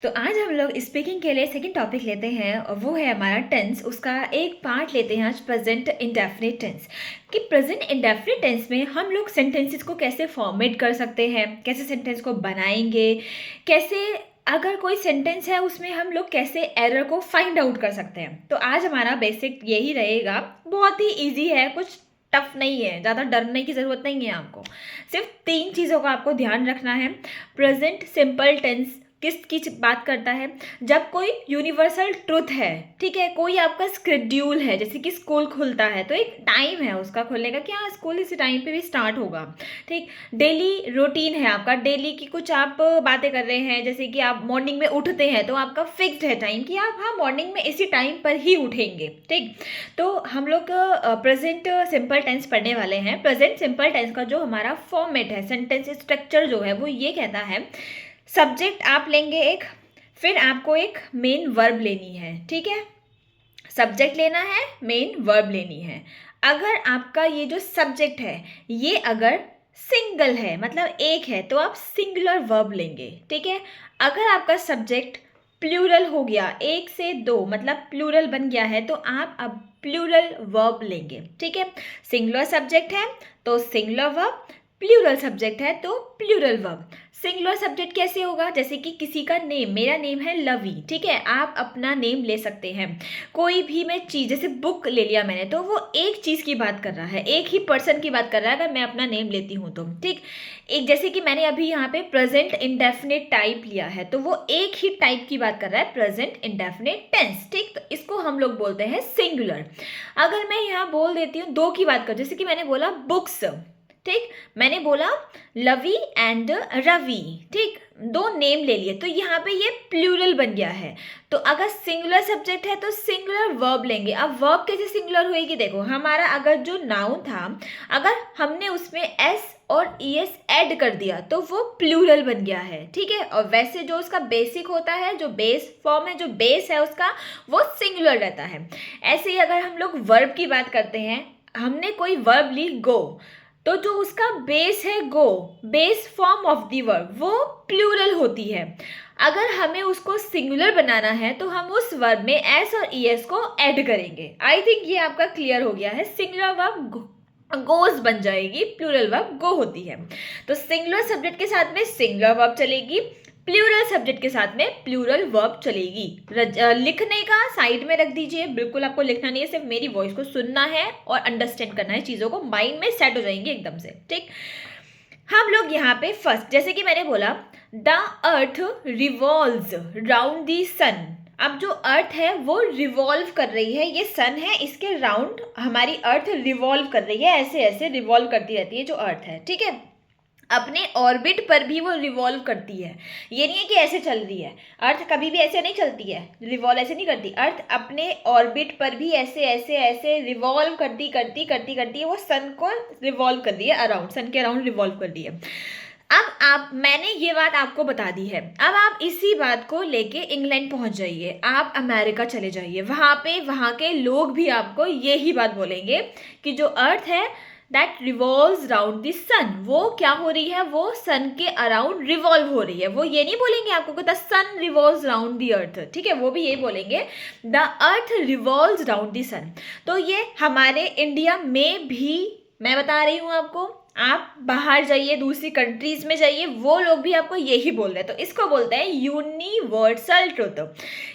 तो आज हम लोग स्पीकिंग के लिए सेकंड टॉपिक लेते हैं और वो है हमारा टेंस। उसका एक पार्ट लेते हैं आज प्रेजेंट इंडेफिनिट टेंस। कि प्रेजेंट इंडेफिनिट टेंस में हम लोग सेंटेंसेस को कैसे फॉर्मेट कर सकते हैं, कैसे सेंटेंस को बनाएंगे, कैसे अगर कोई सेंटेंस है उसमें हम लोग कैसे एरर को फाइंड आउट कर सकते हैं। तो आज हमारा बेसिक यही रहेगा। बहुत ही ईजी है, कुछ टफ नहीं है, ज़्यादा डरने की ज़रूरत नहीं है आपको। सिर्फ 3 चीज़ों का आपको ध्यान रखना है। प्रेजेंट सिंपल टेंस किसकी बात करता है? जब कोई यूनिवर्सल ट्रुथ है, ठीक है, कोई आपका स्केड्यूल है, जैसे कि स्कूल खुलता है तो एक टाइम है उसका खुलने का कि हाँ स्कूल इसी टाइम पे भी स्टार्ट होगा। ठीक, डेली रूटीन है आपका, डेली की कुछ आप बातें कर रहे हैं, जैसे कि आप मॉर्निंग में उठते हैं तो आपका फिक्स्ड है टाइम कि आप हाँ मॉर्निंग में इसी टाइम पर ही उठेंगे। ठीक, तो हम लोग प्रेजेंट सिंपल टेंस पढ़ने वाले हैं। प्रेजेंट सिंपल टेंस का जो हमारा फॉर्मेट है, सेंटेंस स्ट्रक्चर जो है वो ये कहता है, सब्जेक्ट आप लेंगे एक, फिर आपको एक मेन वर्ब लेनी है। ठीक है, सब्जेक्ट लेना है, मेन वर्ब लेनी है। अगर आपका ये जो सब्जेक्ट है ये अगर सिंगल है मतलब एक है तो आप सिंगुलर वर्ब लेंगे। ठीक है, अगर आपका सब्जेक्ट प्लूरल हो गया, एक से दो मतलब प्लूरल बन गया है, तो आप अब प्लूरल वर्ब लेंगे। ठीक है, सिंगुलर सब्जेक्ट है तो सिंगुलर वर्ब, प्लूरल सब्जेक्ट है तो प्लूरल वर्ब। सिंगुलर सब्जेक्ट कैसे होगा? जैसे कि किसी का नेम, मेरा नेम है लवी, ठीक है, आप अपना नेम ले सकते हैं। कोई भी मैं चीज़, जैसे बुक ले लिया मैंने, तो वो एक चीज़ की बात कर रहा है, एक ही पर्सन की बात कर रहा है अगर मैं अपना नेम लेती हूँ तो। ठीक, एक जैसे कि मैंने अभी यहाँ पे प्रेजेंट इंडेफिनिट टाइप लिया है तो वो एक ही टाइप की बात कर रहा है, प्रेजेंट इंडेफिनिट टेंस। ठीक, तो इसको हम लोग बोलते हैं सिंगुलर। अगर मैं यहाँ बोल देती हूँ दो की बात कर, जैसे कि मैंने बोला बुक्स, ठीक, मैंने बोला लवी एंड रवि, ठीक, दो नेम ले लिए तो यहाँ पे ये प्लूरल बन गया है। तो अगर सिंगुलर सब्जेक्ट है तो सिंगुलर वर्ब लेंगे। अब वर्ब कैसे सिंगुलर होएगी? देखो, हमारा अगर जो नाउन था, अगर हमने उसमें एस और ईएस ऐड कर दिया तो वो प्लूरल बन गया है। ठीक है, और वैसे जो उसका बेसिक होता है, जो बेस फॉर्म है, जो बेस है उसका, वो सिंगुलर रहता है। ऐसे ही अगर हम लोग वर्ब की बात करते हैं, हमने कोई वर्ब ली गो, तो जो उसका बेस है go, base form of the verb, वो प्लूरल होती है। अगर हमें उसको सिंगुलर बनाना है तो हम उस वर्ब में एस और ईएस को ऐड करेंगे। आई थिंक ये आपका क्लियर हो गया है। सिंगुलर वर्ब गोज बन जाएगी, प्लूरल वर्ब गो होती है। तो सिंगुलर सब्जेक्ट के साथ में सिंगुलर वर्ब चलेगी, प्लूरल सब्जेक्ट के साथ में प्लूरल वर्ब चलेगी। लिखने का साइड में रख दीजिए, बिल्कुल आपको लिखना नहीं है, सिर्फ मेरी वॉइस को सुनना है और अंडरस्टैंड करना है, चीज़ों को माइंड में सेट हो जाएंगी एकदम से। ठीक, हम लोग यहाँ पे फर्स्ट, जैसे कि मैंने बोला the earth revolves round the sun. अब जो अर्थ है वो रिवॉल्व कर रही है, ये सन है, इसके राउंड हमारी अर्थ रिवॉल्व कर रही है, ऐसे ऐसे रिवॉल्व करती रहती है जो अर्थ है। ठीक है, अपने ऑर्बिट पर भी वो रिवॉल्व करती है, ये नहीं है कि ऐसे चल रही है। अर्थ कभी भी ऐसे नहीं चलती है, रिवॉल्व ऐसे नहीं करती। अर्थ अपने ऑर्बिट पर भी ऐसे ऐसे ऐसे रिवॉल्व करती करती करती करती है, वो सन को रिवॉल्व कर रही है, अराउंड सन के अराउंड रिवॉल्व कर रही है। अब मैंने ये बात आपको बता दी है, अब आप इसी बात को लेके इंग्लैंड पहुंच जाइए, आप अमेरिका चले जाइए, वहाँ पे वहाँ के लोग भी आपको यही बात बोलेंगे कि जो अर्थ है दैट रिवॉल्व्स राउंड द सन, वो क्या हो रही है, वो सन के अराउंड रिवॉल्व हो रही है। वो ये नहीं बोलेंगे आपको कि the sun revolves round the earth, ठीक है, वो भी ये बोलेंगे the earth revolves round the sun. तो ये हमारे इंडिया में भी मैं बता रही हूँ आपको, आप बाहर जाइए, दूसरी कंट्रीज में जाइए, वो लोग भी आपको यही बोल रहे हैं। तो इसको बोलते हैं यूनिवर्सल ट्रुथ,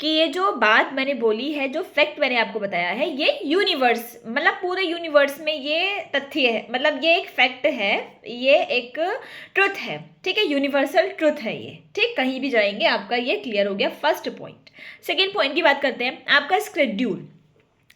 कि ये जो बात मैंने बोली है, जो फैक्ट मैंने आपको बताया है, ये यूनिवर्स मतलब पूरे यूनिवर्स में ये तथ्य है, मतलब ये एक फैक्ट है, ये एक ट्रुथ है। ठीक है, यूनिवर्सल ट्रुथ है ये। ठीक, कहीं भी जाएंगे आपका ये क्लियर हो गया फर्स्ट पॉइंट। सेकेंड पॉइंट की बात करते हैं, आपका स्केड्यूल।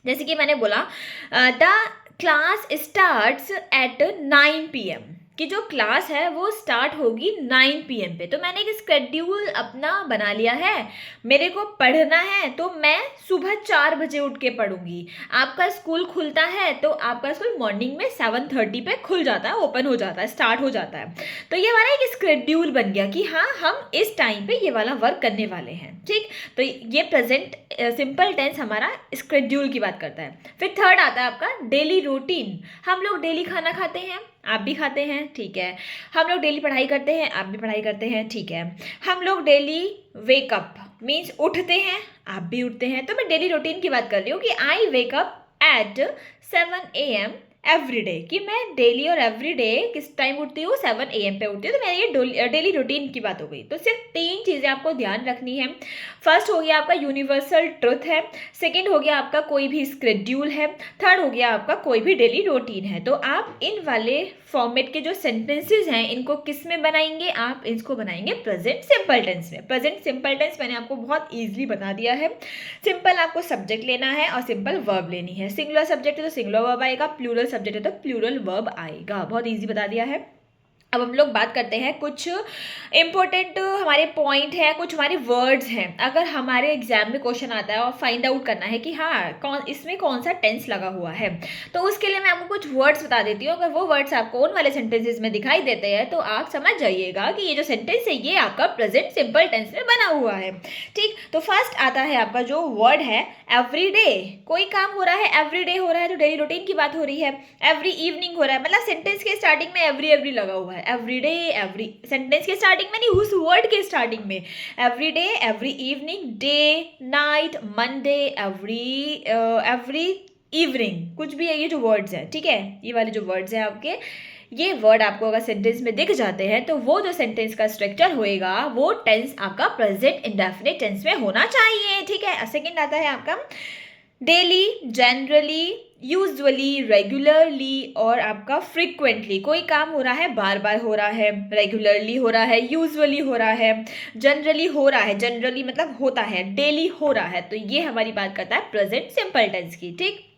जैसे कि मैंने बोला the class starts at 9 PM, कि जो क्लास है वो स्टार्ट होगी 9 PM पे। तो मैंने एक स्केड्यूल अपना बना लिया है, मेरे को पढ़ना है तो मैं सुबह 4 बजे उठ के पढ़ूंगी। आपका स्कूल खुलता है तो आपका स्कूल मॉर्निंग में 7:30 पे खुल जाता है, ओपन हो जाता है, स्टार्ट हो जाता है। तो ये हमारा एक स्केड्यूल बन गया कि हाँ हम इस टाइम पे ये वाला वर्क करने वाले हैं। ठीक, तो ये प्रेजेंट सिंपल टेंस हमारा स्केड्यूल की बात करता है। फिर थर्ड आता है आपका डेली रूटीन। हम लोग डेली खाना खाते हैं, आप भी खाते हैं, ठीक है। हम लोग डेली पढ़ाई करते हैं, आप भी पढ़ाई करते हैं, ठीक है। हम लोग डेली वेकअप मीन्स उठते हैं, आप भी उठते हैं। तो मैं डेली रूटीन की बात कर रही हूँ कि I wake up at 7 AM every day, कि मैं डेली और एवरी डे किस टाइम उठती हूँ, 7 AM पे उठती हूँ। तो मेरी ये डेली रूटीन की बात हो गई। तो सिर्फ 3 चीज़ें आपको ध्यान रखनी है। फर्स्ट हो गया आपका यूनिवर्सल ट्रुथ है, सेकंड हो गया आपका कोई भी स्केड्यूल है, थर्ड हो गया आपका कोई भी डेली रूटीन है। तो आप इन वाले फॉर्मेट के जो सेंटेंसेज हैं इनको किस में बनाएंगे, आप इसको बनाएंगे प्रेजेंट सिंपल टेंस में। प्रेजेंट सिंपल टेंस मैंने आपको बहुत ईजिली बता दिया है। सिंपल आपको सब्जेक्ट लेना है और सिंपल वर्ब लेनी है। सिंगुलर सब्जेक्ट है तो सिंगुलर वर्ब आएगा, प्लूरल सब्जेक्ट है तो प्लूरल वर्ब आएगा। बहुत ईजी बता दिया है। अब हम लोग बात करते हैं कुछ इम्पोर्टेंट हमारे पॉइंट हैं, कुछ हमारे वर्ड्स हैं। अगर हमारे एग्जाम में क्वेश्चन आता है और फाइंड आउट करना है कि हाँ इसमें कौन सा टेंस लगा हुआ है, तो उसके लिए मैं आपको कुछ वर्ड्स बता देती हूँ। अगर वो वर्ड्स आपको उन वाले सेंटेंसेस में दिखाई देते हैं तो आप समझ जाइएगा कि ये जो सेंटेंस है ये आपका प्रेजेंट सिंपल टेंस में बना हुआ है, ठीक। तो फर्स्ट आता है आपका जो वर्ड है एवरी डे। कोई काम हो रहा है, एवरी डे हो रहा है तो डेली रूटीन की बात हो रही है। एवरी इवनिंग हो रहा है, मतलब सेंटेंस के स्टार्टिंग में एवरी लगा हुआ है। एवरी डे, एवरी सेंटेंस के स्टार्टिंग में नहीं, उस वर्ड के स्टार्टिंग में। Every day, every evening, day, night, Monday, every evening, कुछ भी है ये जो वर्ड्स हैं, ठीक है। ये वाले जो वर्ड्स हैं आपके, ये वर्ड आपको अगर सेंटेंस में दिख जाते हैं तो वो जो सेंटेंस का स्ट्रक्चर होएगा वो टेंस आपका प्रेजेंट इंडेफिनिट टेंस में होना चाहिए, ठीक है। सेकेंड आता है आपका डेली, जनरली, यूजुअली, रेगुलरली और आपका फ्रिक्वेंटली। कोई काम हो रहा है, बार बार हो रहा है, रेगुलरली हो रहा है, यूजुअली हो रहा है, जनरली हो रहा है, जनरली मतलब होता है, डेली हो रहा है, तो ये हमारी बात करता है प्रेजेंट सिंपल टेंस की, ठीक।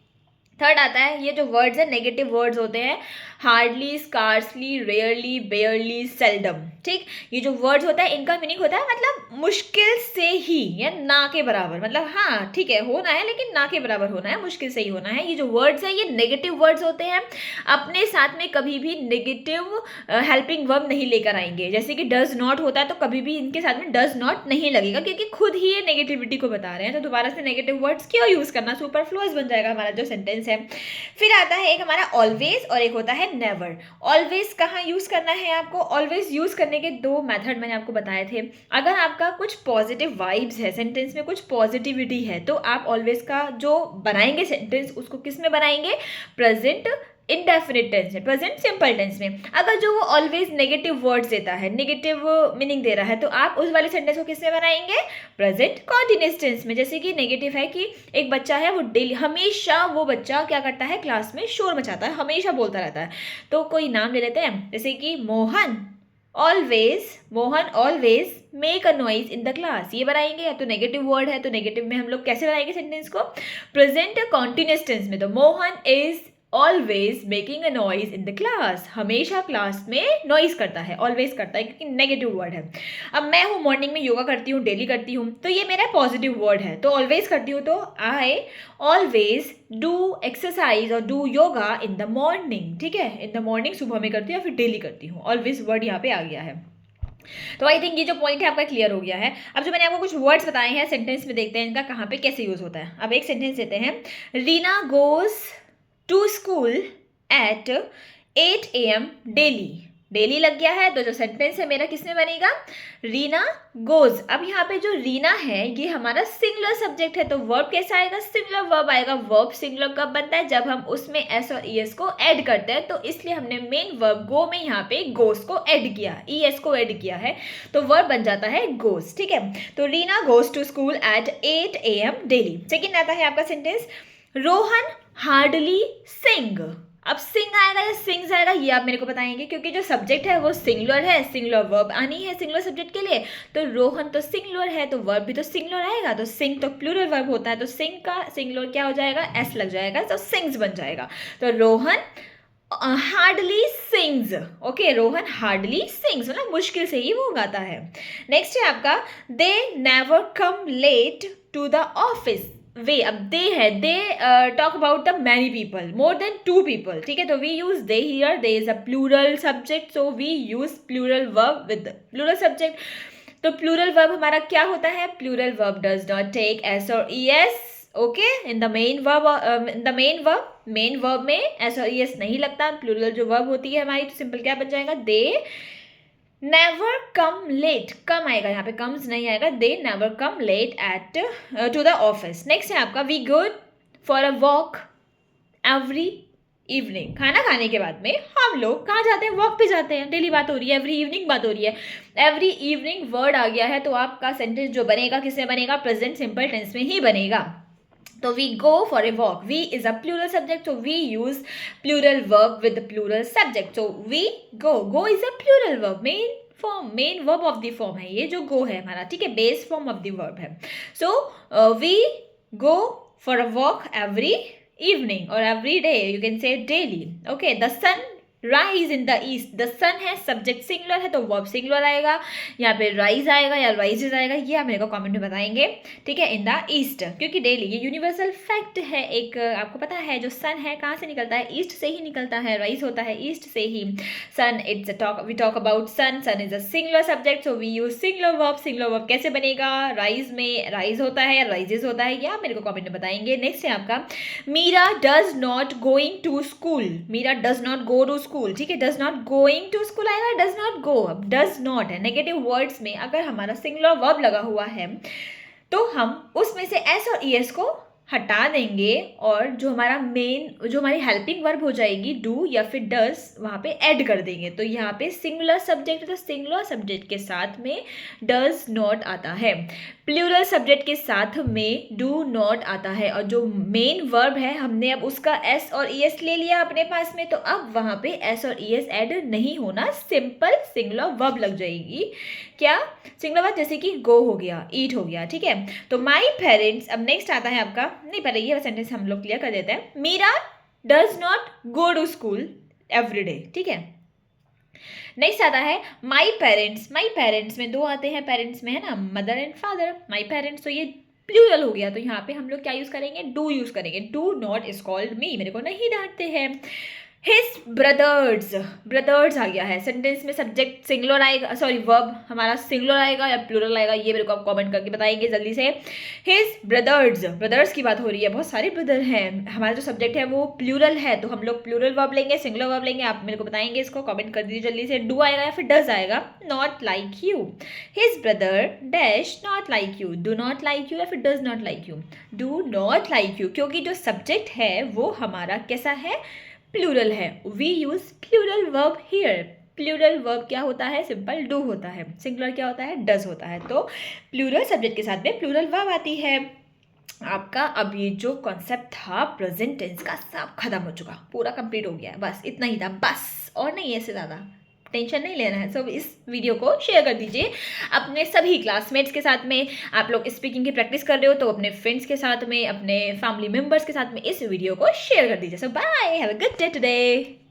थर्ड आता है ये जो वर्ड्स है नेगेटिव वर्ड्स होते हैं, हार्डली, स्कार्सली, रेयरली, बेयरली, सेल्डम, ठीक। ये जो वर्ड्स होता है इनका मीनिंग होता है मतलब मुश्किल से ही या ना के बराबर, मतलब हाँ ठीक है होना है लेकिन ना के बराबर होना है, मुश्किल से ही होना है। ये जो वर्ड्स है ये नेगेटिव वर्ड्स होते हैं, अपने साथ में कभी भी नेगेटिव हेल्पिंग वर्ब नहीं लेकर आएंगे। जैसे कि डज नॉट होता है तो कभी भी इनके साथ में डज नॉट नहीं लगेगा, क्योंकि खुद ही ये नेगेटिविटी को बता रहे हैं, तो दोबारा से नेगेटिव वर्ड्स क्यों यूज करना, सुपरफ्लुअस बन जाएगा हमारा जो सेंटेंस है। फिर आता है एक हमारा ऑलवेज और एक होता है नेवर। ऑलवेज कहाँ यूज करना है आपको, ऑलवेज यूज करने के 2 मेथड मैंने आपको बताए थे। अगर आपका कुछ पॉजिटिव वाइब्स है, सेंटेंस में कुछ पॉजिटिविटी है, तो आप ऑलवेज का जो बनाएंगे सेंटेंस उसको किस में बनाएंगे, प्रेजेंट इंडेफिनिट टेंस में, प्रेजेंट सिंपल टेंस में। अगर जो वो ऑलवेज नेगेटिव वर्ड्स देता है, नेगेटिव मीनिंग दे रहा है, तो आप उस वाले सेंटेंस को किस में बनाएंगे, प्रेजेंट कॉन्टिन्यूअस टेंस में। जैसे कि नेगेटिव है कि एक बच्चा है वो डेली, हमेशा वो बच्चा क्या करता है, क्लास में शोर मचाता है, हमेशा बोलता रहता है। तो कोई नाम ले लेते हैं, जैसे कि Mohan always make a noise in the class, ये बनाएंगे। या तो नेगेटिव वर्ड है तो नेगेटिव में हम लोग कैसे बनाएंगे सेंटेंस को, प्रेजेंट कॉन्टिन्यूअस टेंस में। तो Mohan is always making a noise in the class, हमेशा क्लास में नॉइज करता है, ऑलवेज करता है, क्योंकि नेगेटिव वर्ड है। अब मैं हूँ मॉर्निंग में योगा करती हूँ, डेली करती हूँ, तो ये मेरा पॉजिटिव वर्ड है, तो ऑलवेज करती हूँ, तो आई ऑलवेज डू एक्सरसाइज और do yoga in the morning, ठीक है। इन द मॉर्निंग सुबह में करती हूँ या फिर डेली करती हूँ, ऑलवेज वर्ड यहाँ पे आ गया है। तो आई थिंक ये जो पॉइंट है आपका क्लियर हो गया है। अब जो मैंने आपको कुछ वर्ड्स बताए हैं सेंटेंस में, देखते हैं इनका कहाँ पे कैसे यूज होता है। अब एक सेंटेंस देते हैं, Reena goes to school at 8 AM daily. Daily लग गया है तो जो सेंटेंस है मेरा किसमें बनेगा, रीना गोज। अब यहाँ पे जो रीना है ये हमारा सिंगुलर सब्जेक्ट है, तो वर्ब कैसा आएगा, सिंगुलर वर्ब आएगा। वर्ब सिंगुलर कब बनता है, जब हम उसमें एस और ईएस को ऐड करते हैं, तो इसलिए हमने मेन वर्ब गो में यहाँ पे गोस को ऐड किया, ईएस को ऐड किया है, तो वर्ब बन जाता है गोस, ठीक है। तो Reena goes to school at 8 AM daily. Second आता है आपका सेंटेंस, रोहन हार्डली सिंग। अब सिंग आएगा या सिंग्स आएगा ये आप मेरे को बताएंगे, क्योंकि जो सब्जेक्ट है वो सिंगुलर है, सिंगुलर वर्ब आनी है सिंगुलर सब्जेक्ट के लिए, तो रोहन तो सिंगुलर है तो वर्ब भी तो सिंगुलर आएगा, तो सिंग तो प्लूरल वर्ब होता है, तो सिंग का सिंगुलर क्या हो जाएगा, एस लग जाएगा, तो सिंग्स बन जाएगा। तो Rohan hardly sings, okay, Rohan hardly sings मतलब मुश्किल से ही वो गाता है। नेक्स्ट है आपका, they never come late to the office way. अब दे है, they talk about the many people, more than 2 people, ठीक है। तो we use they here, they is a plural subject, so we use plural verb with plural subject. तो plural verb हमारा क्या होता है, plural verb does not take S और ES okay, in the main verb, main verb में S और ES नहीं लगता, प्लूरल जो वर्ब होती है हमारी, तो सिंपल क्या बन जाएगा, दे नेवर कम लेट, कम आएगा यहाँ पे, कम्स नहीं आएगा, they never come late at to the office. Next है आपका, we go for a walk every evening, खाना खाने के बाद में हम लोग कहाँ जाते हैं, वॉक पे जाते हैं, डेली बात हो रही है, एवरी इवनिंग बात हो रही है, एवरी इवनिंग वर्ड आ गया है, तो आपका सेंटेंस जो बनेगा किसमें बनेगा, प्रेजेंट सिंपल टेंस में ही बनेगा। तो we go for a walk, we is a plural subject, so we use plural verb with plural subject, so we go is a plural verb, main form, main verb of the form है ये जो go है हमारा, ठीक है, base form of the verb है। So we go for a walk every evening or every day, you can say daily, okay, the sun rise in the east, the sun है subject singular है तो verb singular आएगा, यहाँ पे rise आएगा या rises आएगा, ये आप मेरे को कमेंट में बताएंगे, ठीक है, इन द ईस्ट, क्योंकि डेली ये यूनिवर्सल फैक्ट है एक, आपको पता है जो सन है कहाँ से निकलता है, ईस्ट से ही निकलता है, राइज होता है ईस्ट से ही, sun it's a talk, we talk about sun, sun is a singular subject, so we use singular verb, singular verb कैसे बनेगा, राइज में राइज होता है या राइजेज होता है, ये आप मेरे को कमेंट में बताएंगे। नेक्स्ट है आपका, Meera does not going to school, Meera does not go to school, ठीक है, does not going to school आएगा, डज नॉट गो, अब डज नॉट है, नेगेटिव वर्ड्स में अगर हमारा सिंगुलर वर्ब लगा हुआ है तो हम उसमें से एस और ईएस को हटा देंगे और जो हमारा मेन, जो हमारी हेल्पिंग वर्ब हो जाएगी डू या फिर डज, वहाँ पे ऐड कर देंगे, तो यहाँ पे सिंगुलर सब्जेक्ट है तो सिंगुलर सब्जेक्ट के साथ में डज नॉट आता है, प्लूरल सब्जेक्ट के साथ में डू नॉट आता है, और जो मेन वर्ब है हमने अब उसका एस और ईएस ले लिया अपने पास में, तो अब वहाँ पे एस और ईएस ऐड नहीं होना, सिंपल सिंगुलर वर्ब लग जाएगी, क्या सिंगुलर वर्ब, जैसे कि गो हो गया, ईट हो गया, ठीक है। तो माई पेरेंट्स, अब नेक्स्ट आता है आपका, नहीं पहले ये सेंटेंस हम लोग क्लियर कर देते हैं, Meera does not go to school every day, ठीक है। नेक्स्ट आता है माई पेरेंट्स, माई पेरेंट्स में दो आते हैं, पेरेंट्स में है ना mother and father, my parents, तो ये प्लूरल हो गया, तो यहाँ पे हम लोग क्या यूज करेंगे, डू यूज करेंगे, do not is called me, मेरे को नहीं डांटते हैं। हिज ब्रदर्स, ब्रदर्स आ गया है, सेंटेंस में सब्जेक्ट सिंगुलर आएगा, सॉरी वर्ब हमारा सिंगुलर आएगा या प्लूरल आएगा, ये मेरे को आप कमेंट करके बताएंगे जल्दी से। हिज ब्रदर्स, ब्रदर्स की बात हो रही है, बहुत सारे ब्रदर हैं, हमारा जो सब्जेक्ट है वो प्लूरल है, तो हम लोग प्लूरल वर्ब लेंगे, सिंगुलर वर्ब लेंगे, आप मेरे को बताएंगे, इसको कमेंट कर दीजिए जल्दी से, डू आएगा या फिर डज आएगा, not like you, his brother dash not like you, do not like you या फिर does not like you, do not like you, क्योंकि जो सब्जेक्ट है वो हमारा कैसा है, प्लूरल है, we use plural verb here, plural verb क्या होता है, सिंपल डू होता है, सिंगुलर क्या होता है, डज होता है, तो प्लूरल सब्जेक्ट के साथ में प्लूरल वर्ब आती है आपका। अब ये जो कॉन्सेप्ट था प्रेजेंट टेंस का सब खत्म हो चुका, पूरा कंप्लीट हो गया है, बस इतना ही था, बस और नहीं, ऐसे ज़्यादा टेंशन नहीं लेना है। सो इस वीडियो को शेयर कर दीजिए अपने सभी क्लासमेट्स के साथ में, आप लोग स्पीकिंग की प्रैक्टिस कर रहे हो तो अपने फ्रेंड्स के साथ में, अपने फैमिली मेम्बर्स के साथ में इस वीडियो को शेयर कर दीजिए। So bye, have a good day today.